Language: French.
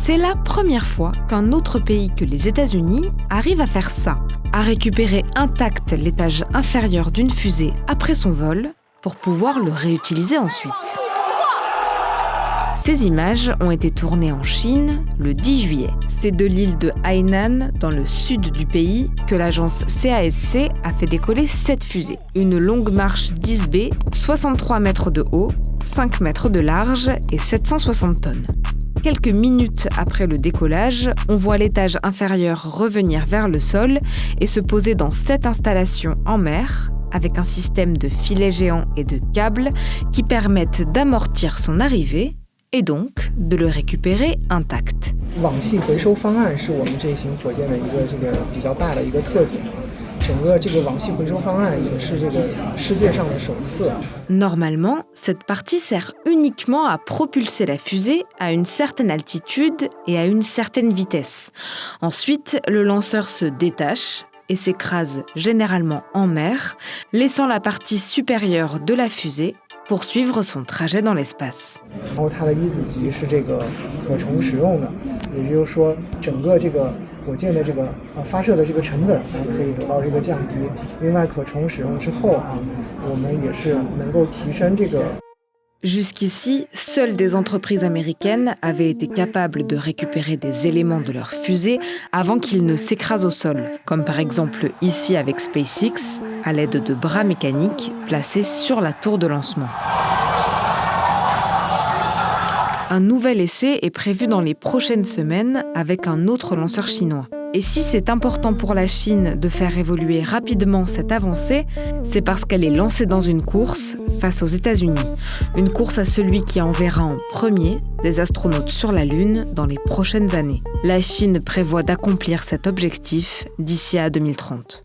C'est la première fois qu'un autre pays que les États-Unis arrive à faire ça, à récupérer intact l'étage inférieur d'une fusée après son vol pour pouvoir le réutiliser ensuite. Ces images ont été tournées en Chine le 10 juillet. C'est de l'île de Hainan, dans le sud du pays, que l'agence CASC a fait décoller cette fusée. Une longue marche 10B, 63 mètres de haut, 5 mètres de large et 760 tonnes. Quelques minutes après le décollage, on voit l'étage inférieur revenir vers le sol et se poser dans cette installation en mer, avec un système de filets géants et de câbles qui permettent d'amortir son arrivée et donc de le récupérer intact. 网系回收方案是我们这型火箭的一个比较大的一个特点。整个这个网系回收方案也是这个世界上的首次。 Normalement, cette partie sert uniquement à propulser la fusée à une certaine altitude et à une certaine vitesse. Ensuite, le lanceur se détache et s'écrase généralement en mer, laissant la partie supérieure de la fusée poursuivre son trajet dans l'espace. 然后它的一子级是这个可重使用的，也就是说整个这个火箭的这个发射的这个成本可以得到这个降低。另外可重使用之后我们也是能够提升这个。 Jusqu'ici, seules des entreprises américaines avaient été capables de récupérer des éléments de leur fusée avant qu'ils ne s'écrasent au sol, comme par exemple ici avec SpaceX, à l'aide de bras mécaniques placés sur la tour de lancement. Un nouvel essai est prévu dans les prochaines semaines avec un autre lanceur chinois. Et si c'est important pour la Chine de faire évoluer rapidement cette avancée, c'est parce qu'elle est lancée dans une course face aux États-Unis. Une course à celui qui enverra en premier des astronautes sur la Lune dans les prochaines années. La Chine prévoit d'accomplir cet objectif d'ici à 2030.